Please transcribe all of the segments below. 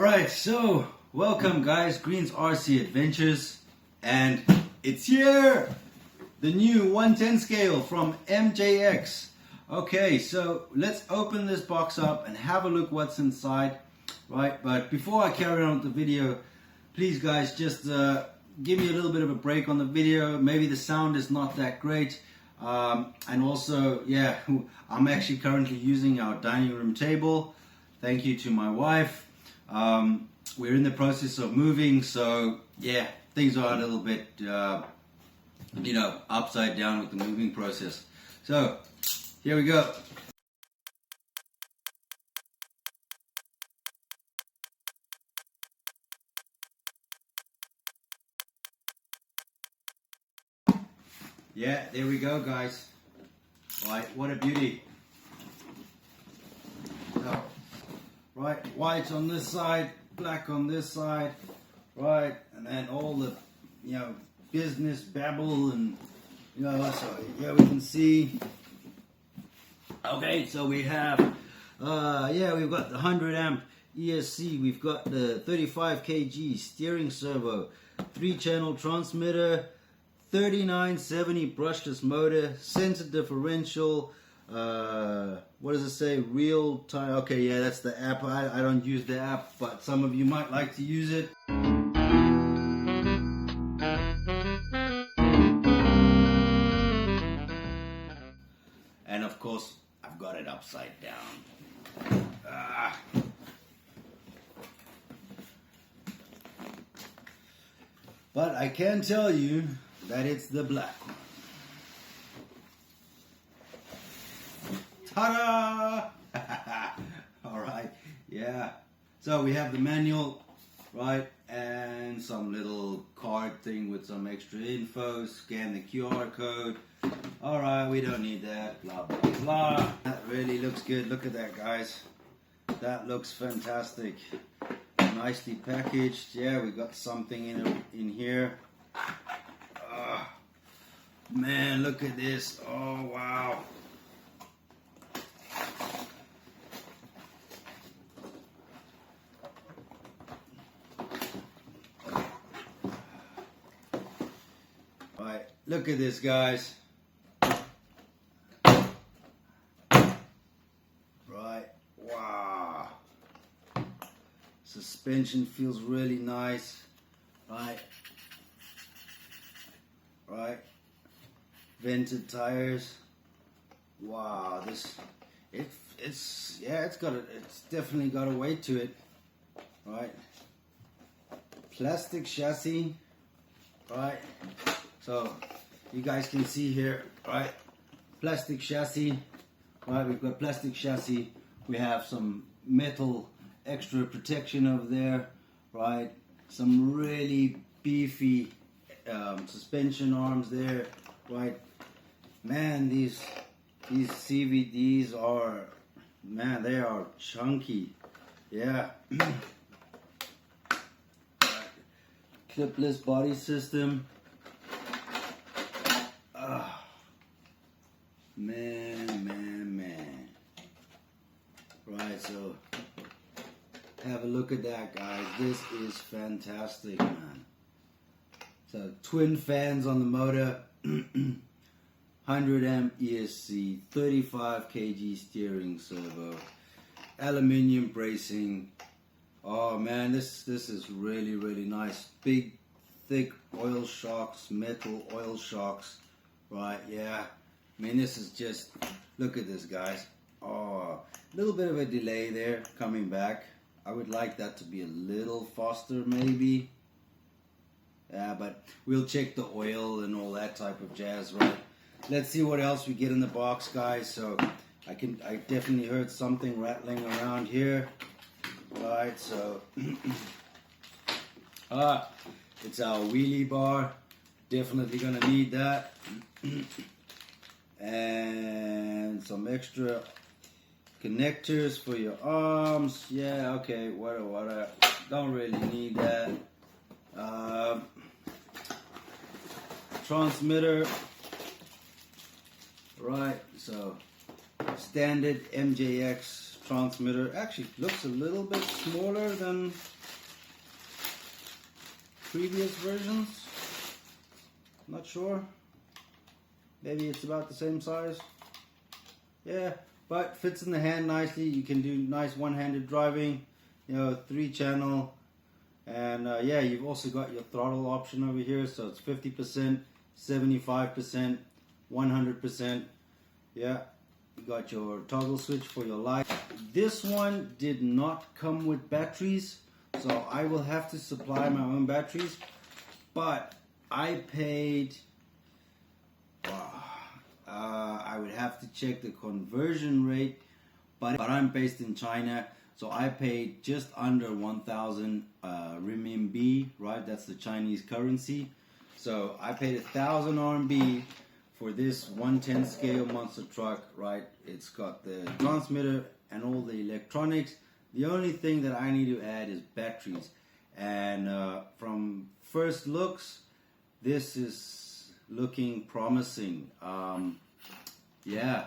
Alright, so welcome guys, Green's RC Adventures, and it's here! The new 110 scale from MJX. Okay, so let's open this box up and have a look what's inside, right? But before I carry on with the video, please guys, just give me a little bit of a break on the video. Maybe the sound is not that great. And also, yeah, I'm actually currently using our dining room table. Thank you to my wife. We're in the process of moving, so yeah, things are a little bit, upside down with the moving process. So, here we go. Yeah, there we go, guys. Right, what a beauty. So, right, white on this side, black on this side, right, and then all the, business babble and, so here we can see. Okay, so we have, we've got the 100 amp ESC, we've got the 35 kg steering servo, 3-channel transmitter, 3970 brushless motor, center differential, what does it say? Real time. Okay, yeah, that's the app. I don't use the app, but some of you might like to use it. And of course, I've got it upside down. But I can tell you that it's the black one. Ta-da! Alright, yeah. So we have the manual, right, and some little card thing with some extra info. Scan the QR code. Alright, we don't need that, blah, blah, blah. That really looks good. Look at that, guys. That looks fantastic. Nicely packaged. Yeah, we got something in here. Man, look at this. Oh, wow. Alright, look at this, guys. Right, wow. Suspension feels really nice. Right. Vented tires. Wow, it's definitely got a weight to it. Right. Plastic chassis. Right. So you guys can see here, right? Plastic chassis. Right, we've got plastic chassis. We have some metal extra protection over there, right? Some really beefy suspension arms there, right? Man, these CVDs are, man, they are chunky. Yeah. Clipless body system. Man. Right, so have a look at that, guys. This is fantastic, man. So twin fans on the motor, 100 amp ESC, 35 kg steering servo, aluminium bracing. Oh man, this is really, really nice. Big, thick oil shocks, metal oil shocks. Right, yeah. I mean, this is just, look at this, guys. Oh, a little bit of a delay there coming back. I would like that to be a little faster, maybe. Yeah, but we'll check the oil and all that type of jazz, right? Let's see what else we get in the box, guys. So I definitely heard something rattling around here. Right, so it's our wheelie bar. Definitely gonna need that. And some extra connectors for your arms. Yeah, okay, what don't really need that. Transmitter. Right, so standard MJX transmitter. Actually looks a little bit smaller than previous versions. Not sure. Maybe it's about the same size. Yeah, but fits in the hand nicely. You can do nice one-handed driving, you know, 3-channel. And yeah, you've also got your throttle option over here. So it's 50%, 75%, 100%. Yeah, you got your toggle switch for your light. This one did not come with batteries, so I will have to supply my own batteries. But I paid, I would have to check the conversion rate, but I'm based in China, so I paid just under 1,000 renminbi, right? That's the Chinese currency. So I paid 1,000 RMB for this 110 scale monster truck, right? It's got the transmitter and all the electronics. The only thing that I need to add is batteries. And from first looks, this is looking promising. Yeah,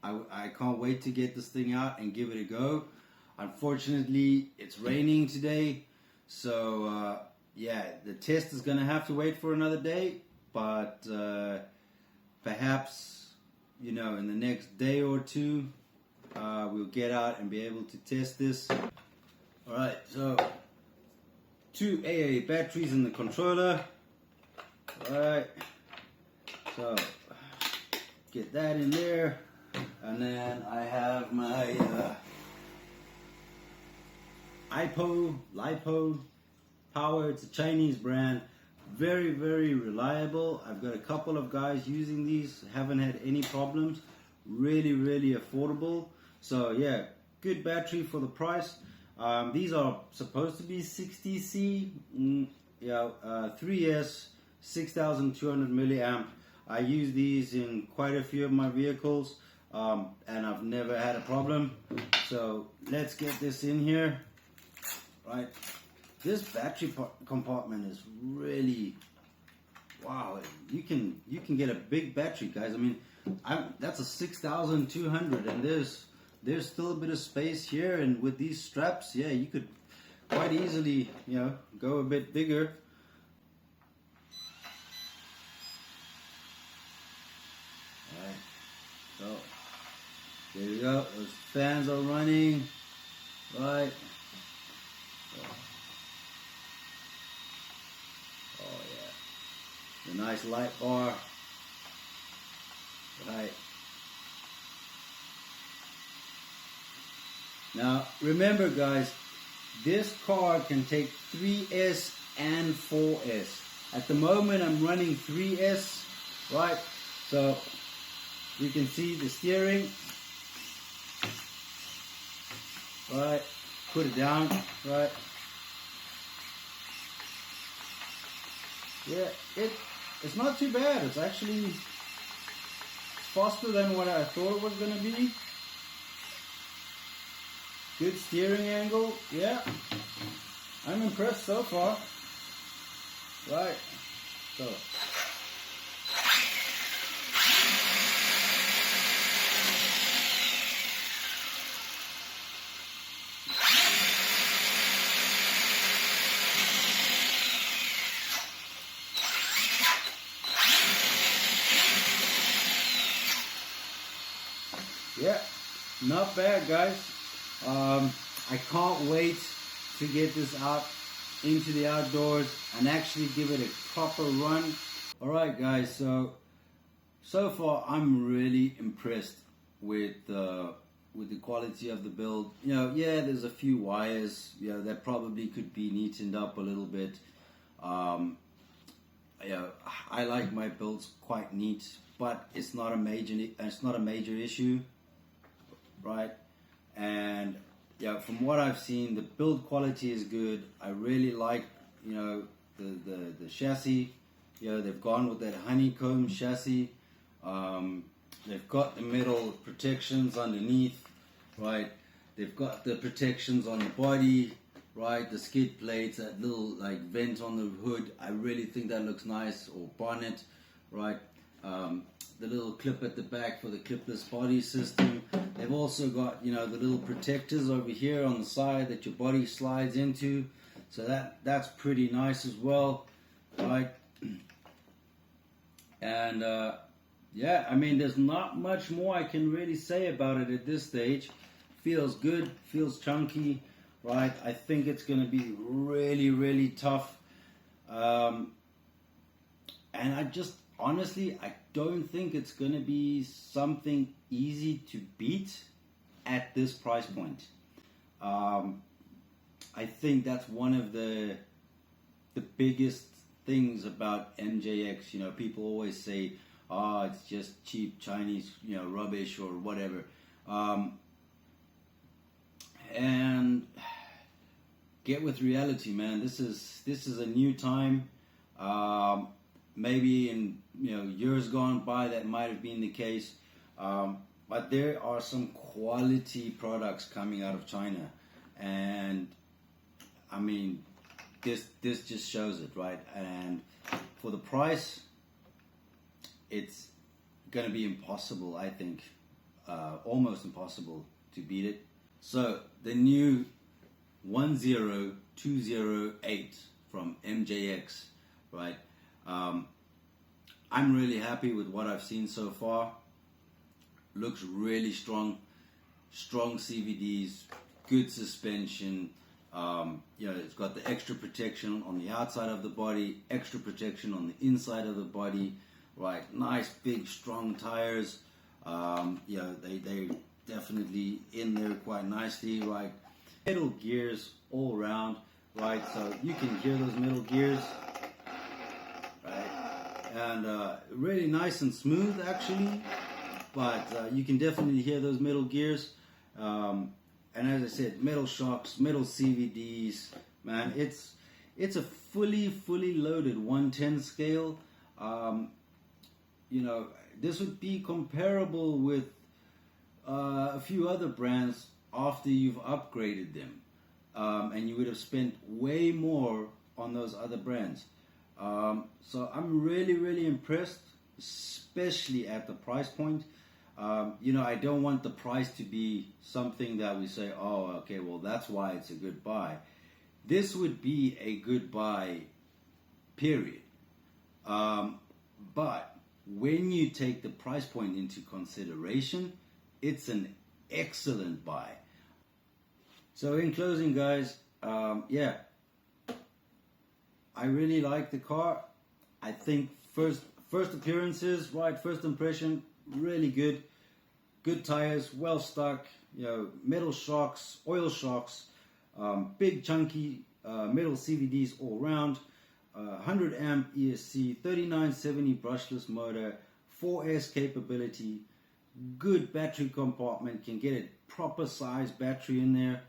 I can't wait to get this thing out and give it a go. Unfortunately, it's raining today, so yeah, the test is gonna have to wait for another day, but perhaps, you know, in the next day or two, we'll get out and be able to test this. Alright, so 2 AA batteries in the controller. Alright, so get that in there, and then I have my LiPo power. It's a Chinese brand, very, very reliable. I've got a couple of guys using these, haven't had any problems. Really, really affordable. So yeah, good battery for the price. These are supposed to be 60C, 3S, 6,200 milliamp. I use these in quite a few of my vehicles, and I've never had a problem. So let's get this in here. Right, this battery compartment is really, wow. You can get a big battery, guys. I mean, that's a 6,200, and there's still a bit of space here, and with these straps, yeah, you could quite easily, you know, go a bit bigger. Alright, so there we go. Those fans are running, right? Oh yeah, the nice light bar, right? Now remember, guys, this car can take 3S and 4S. At the moment I'm running 3S, right? So you can see the steering, right? Put it down, right? Yeah, it's not too bad. It's actually faster than what I thought it was going to be. Good steering angle, yeah. I'm impressed so far. Right, so. Yeah, not bad, guys. I can't wait to get this out into the outdoors and actually give it a proper run. Alright guys, so far I'm really impressed with the quality of the build. You know, yeah, there's a few wires, you know, that probably could be neatened up a little bit. You know, I like my builds quite neat, but it's not a major issue, right? And yeah, from what I've seen, the build quality is good. I really like, you know, the chassis. You know, they've gone with that honeycomb chassis. They've got the metal protections underneath, right? They've got the protections on the body, right? The skid plates, that little like vent on the hood. I really think that looks nice, or bonnet, right? The little clip at the back for the clipless body system. They've They've also got, you know, the little protectors over here on the side that your body slides into. So that's pretty nice as well, right? And yeah, I mean, there's not much more I can really say about it at this stage. Feels good, feels chunky, right? I think it's going to be really, really tough. And I just, honestly, I don't think it's going to be something easy to beat at this price point. I think that's one of the biggest things about MJX. You know, people always say, "Oh, it's just cheap Chinese, you know, rubbish or whatever." And get with reality, man. This is a new time. Maybe in, you know, years gone by that might have been the case, but there are some quality products coming out of China, and I mean, this just shows it, right? And for the price, it's going to be impossible, I think, almost impossible to beat it. So the new 10208 from MJX, right? I'm really happy with what I've seen so far. Looks really strong CVDs, good suspension. You know, it's got the extra protection on the outside of the body, extra protection on the inside of the body, right? Nice big strong tires. You know, they definitely in there quite nicely, right? Metal gears all around, right? So you can hear those metal gears, right? And really nice and smooth actually, but you can definitely hear those metal gears. And as I said, metal shocks, metal CVDs, man, it's a fully loaded 110 scale. You know, this would be comparable with a few other brands after you've upgraded them, and you would have spent way more on those other brands. So I'm really impressed, especially at the price point. You know, I don't want the price to be something that we say, oh, okay, well, that's why it's a good buy. This would be a good buy, period. But when you take the price point into consideration, it's an excellent buy. So in closing, guys, yeah, I really like the car. I think first appearances, right, first impression, really good. Good tires, well stuck, you know, metal shocks, oil shocks, big chunky metal CVDs all around, 100 amp ESC, 3970 brushless motor, 4S capability, good battery compartment, can get a proper size battery in there.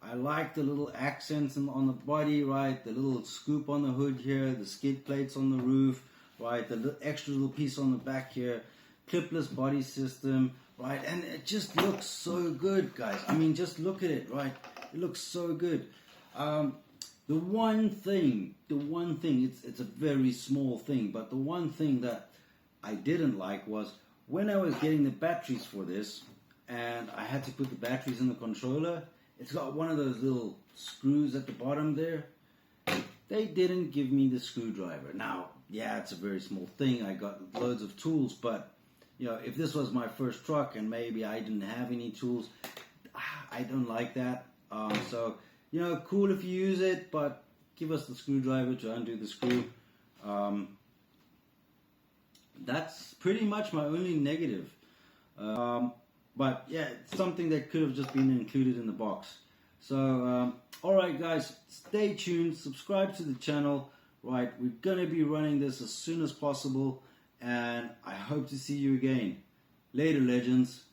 I like the little accents on the body, right, the little scoop on the hood here, the skid plates on the roof, right, the extra little piece on the back here, clipless body system, right, and it just looks so good, guys. I mean, just look at it, right, it looks so good. The one thing, it's a very small thing, but the one thing that I didn't like was when I was getting the batteries for this, and I had to put the batteries in the controller, it's got one of those little screws at the bottom there. They didn't give me the screwdriver. Now, yeah, it's a very small thing. I got loads of tools, but you know, if this was my first truck and maybe I didn't have any tools, I don't like that. So, you know, cool if you use it, but give us the screwdriver to undo the screw. That's pretty much my only negative. But yeah, it's something that could have just been included in the box. So, alright guys, stay tuned, subscribe to the channel. Right, we're going to be running this as soon as possible, and I hope to see you again. Later, legends.